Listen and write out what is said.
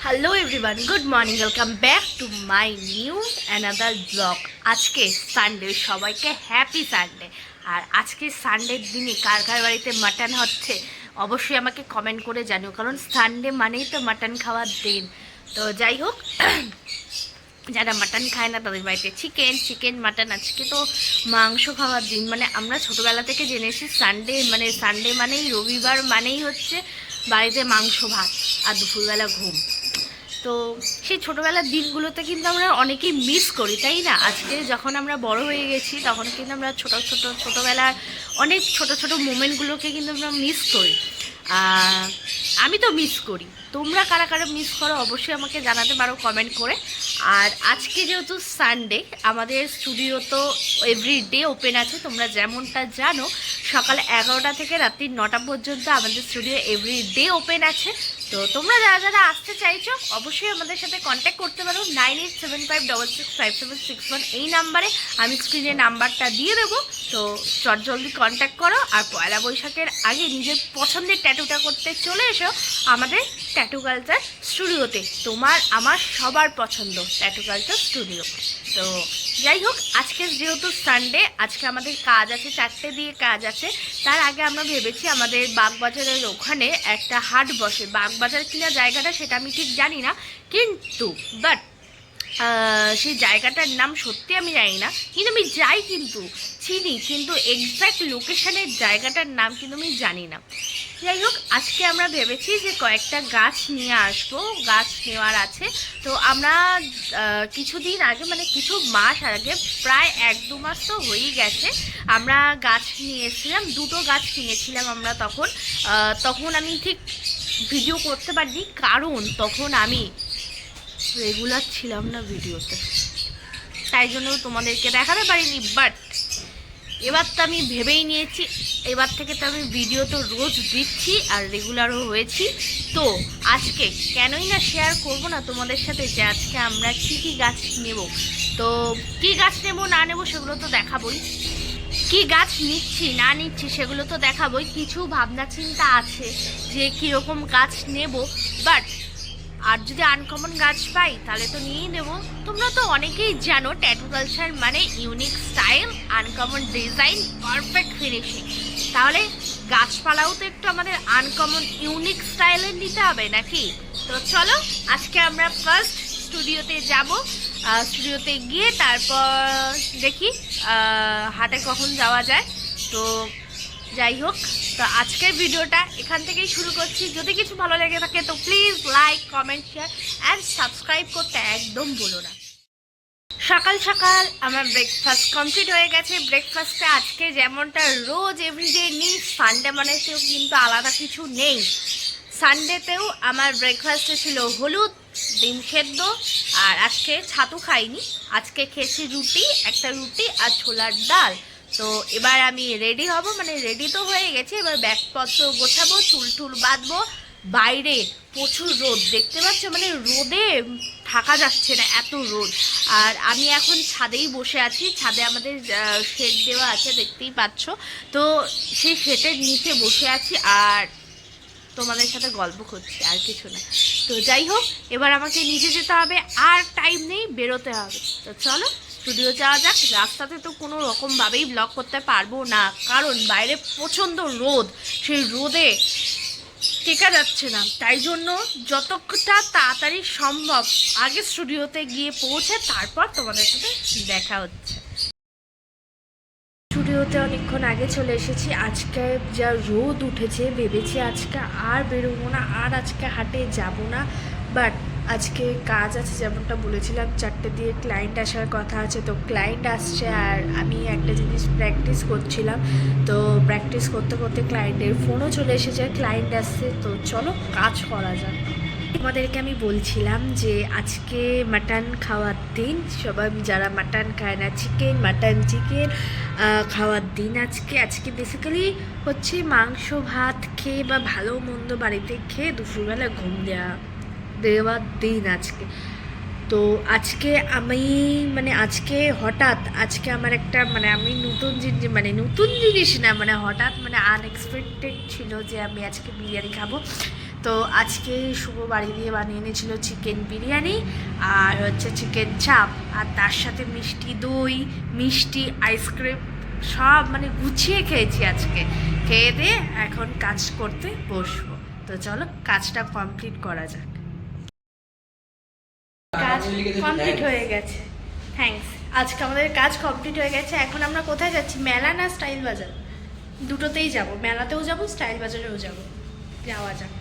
Hello everyone, good morning, welcome back to my new another blog. আজকে Sunday, সবাইকে happy Sunday. আর আজকে সানডের দিনে কার কার বাড়িতে মাটন হচ্ছে অবশ্যই আমাকে কমেন্ট করে জানিও, কারণ সানডে মানেই তো মাটন খাওয়ার দিন। তো যাই হোক, যারা মাটন খায় না তাদের বাড়িতে চিকেন মাটন। আজকে তো মাংস খাওয়ার দিন। মানে আমরা ছোটোবেলা থেকে জেনেছি সানডে মানেই, রবিবার মানেই হচ্ছে বাড়িতে মাংস ভাত আর দুপুরবেলা ঘুম। তো সেই ছোটোবেলার দিনগুলোতে কিন্তু আমরা অনেকেই মিস করি, তাই না? আজকে যখন আমরা বড় হয়ে গেছি তখন কিন্তু আমরা ছোটোবেলার অনেক ছোট মোমেন্টগুলোকে কিন্তু আমরা মিস করি। আমি তো মিস করি। তোমরা কারা কারা মিস করো অবশ্যই আমাকে জানাতে পারো কমেন্ট করে। আর আজকে যেহেতু সানডে, আমাদের স্টুডিও তো এভরিডে ওপেন আছে। তোমরা যেমনটা জানো, সকাল 11টা থেকে রাত্রি 9টা পর্যন্ত আমাদের স্টুডিও এভরিডে ওপেন আছে। তো তোমরা যারা যারা আসতে চাইছো অবশ্যই আমাদের সাথে কন্ট্যাক্ট করতে পারো 9875665761 এই নাম্বারে। আমি স্ক্রিনে নাম্বারটা দিয়ে দেবো। তো জলদি কন্ট্যাক্ট করো। আর পয়লা বৈশাখের আগে নিজের পছন্দের ট্যাটুটা করতে চলে এসো আমাদের ট্যাটু কালচার স্টুডিওতে। তোমার আমার সবার পছন্দ ট্যাটু কালচার স্টুডিও। তো যাই হোক, আজকে যেহেতু সানডে, আজকে আমাদের কাজ আছে, 4টে দিয়ে কাজ আছে। তার আগে আমরা ভেবেছি আমাদের বাগবাজারের ওখানে একটা হাট বসে। বাগবাজার কিনা জায়গাটা সেটা আমি ঠিক জানি না, কিন্তু বাট সেই জায়গাটার নাম সত্যি আমি জানি না, কিন্তু আমি যাই কিন্তু চিনি, কিন্তু এক্স্যাক্ট লোকেশনের জায়গাটার নাম কিন্তু আমি জানি না। যাই হোক, আজকে আমরা ভেবেছি যে কয়েকটা গাছ নিয়ে আসবো, গাছ নেওয়ার আছে। তো আমরা কিছুদিন আগে, মানে কিছু মাস আগে, প্রায় 1-2 মাস তো হয়েই গেছে, আমরা গাছ নিয়ে এসেছিলাম। 2টো গাছ কিনেছিলাম আমরা। তখন আমি ঠিক ভিডিও করতে পারিনি, কারণ তখন আমি রেগুলার ছিলাম না ভিডিওতে, তাই জন্য তোমাদেরকে দেখাতে পারিনি। বাট এবার তো আমি ভেবেই নিয়েছি, এবার থেকে তো আমি ভিডিও তো রোজ দিচ্ছি আর রেগুলারও হয়েছি। তো আজকে কেনই না শেয়ার করবো না তোমাদের সাথে যে আজকে আমরা কী গাছ নেব। তো কী গাছ নেব না নেব সেগুলো তো দেখাবোই, কি গাছ নিচ্ছি না নিচ্ছি সেগুলো তো দেখাবোই। কিছু ভাবনা চিন্তা আছে যে কীরকম গাছ নেব, বাট আর যদি আনকমন গাছ পাই তাহলে তো নিয়েই নেব। তোমরা তো অনেকেই জানো ট্যাটু কালচার মানে unique style, uncommon design, perfect finishing. তাহলে গাছপালাও তো একটু আমাদের আনকমন ইউনিক স্টাইলের নিতে হবে নাকি? তো চলো, আজকে আমরা ফার্স্ট স্টুডিওতে যাব। স্টুডিওতে গিয়ে তারপর দেখি হাটে কখন যাওয়া যায়। তো যাই হোক, তো আজকের ভিডিওটা এখান থেকেই শুরু করছি। যদি কিছু ভালো লেগে থাকে তো please like, comment, share and subscribe করতে একদম ভুলো না। সকাল সকাল আমার ব্রেকফাস্ট কমপ্লিট হয়ে গেছে। ব্রেকফাস্টে আজকে যেমনটা রোজ এভরিডে নিই, সানডে মানেতেও কিন্তু আলাদা কিছু নেই। সানডেতেও আমার ব্রেকফাস্টে ছিল হলুদ ডিম সেদ্ধ, আর আজকে ছাতু খাইনি, আজকে খেয়েছি একটা রুটি আর ছোলার ডাল। তো এবার আমি রেডি হব, মানে রেডি তো হয়ে গেছে, এবার ব্যাগপত্র গোছাবো, চুল বাঁধবো। বাইরে প্রচুর রোদ, দেখতে পাচ্ছ, মানে রোদে থাকা যাচ্ছে না, এত রোদ। আর আমি এখন ছাদেই বসে আছি। ছাদে আমাদের শেড দেওয়া আছে, দেখতেই পাচ্ছ। তো সেই শেডের নিচে বসে আছি আর তোমাদের সাথে গল্প করছি, আর কিছু না। তো যাই হোক, এবার আমাকে নিচে যেতে হবে, আর টাইম নেই, বেরোতে হবে। তো চলো স্টুডিও যাওয়া যাক। রাস্তাতে তো কোনো রকমভাবেই ব্লগ করতে পারবো না, কারণ বাইরে প্রচণ্ড রোদ, সেই রোদে টেকা যাচ্ছে না। তাই জন্য যতটা তাড়াতাড়ি সম্ভব আগে স্টুডিওতে গিয়ে পৌঁছে তারপর তোমাদের সাথে দেখা হচ্ছে। স্টুডিওতে অনেকক্ষণ আগে চলে এসেছি। আজকে যা রোদ উঠেছে, ভেবেছি আজকে আর বেরোবো না, আর আজকে হাটে যাব না। বাট আজকে কাজ আছে, যেমনটা বলেছিলাম 4টে দিয়ে ক্লায়েন্ট আসার কথা আছে। তো ক্লায়েন্ট আসছে আর আমি একটা জিনিস প্র্যাকটিস করছিলাম। তো প্র্যাকটিস করতে করতে ক্লায়েন্টের ফোনও চলে এসেছে, ক্লায়েন্ট আসছে। তো চলো কাজ করা যাক। তোমাদেরকে আমি বলছিলাম যে আজকে মাটন খাওয়ার দিন, সবাই যারা মাটন খায় না, মাটন চিকেন খাওয়ার দিন আজকে বেসিক্যালি হচ্ছে মাংস ভাত খেয়ে বা ভালো মন্দ বাড়িতে খেয়ে দুপুরবেলা ঘুম দেওয়ার দিন আজকে। তো আজকে আমি আজকে হঠাৎ আমার একটা আমি নতুন জিনিস না, হঠাৎ আনএক্সপেক্টেড ছিল যে আমি আজকে বিরিয়ানি খাবো। তো আজকে শুভ বাড়ি দিয়ে বানিয়ে এনেছিল চিকেন বিরিয়ানি আর হচ্ছে চিকেন চাপ, আর তার সাথে মিষ্টি দই, মিষ্টি আইসক্রিম সব মানে গুছিয়ে খেয়েছি আজকে। খেয়ে দিয়ে এখন কাজ করতে বসবো। তো চলো কাজটা কমপ্লিট করা যাক। কাজ কমপ্লিট হয়ে গেছে, থ্যাঙ্কস। আজকে আমাদের কাজ কমপ্লিট হয়ে গেছে। এখন আমরা কোথায় যাচ্ছি? মেলা না স্টাইল বাজার? দুটোতেই যাব, মেলাতেও যাব, স্টাইল বাজারেও যাব। যাওয়া যাক।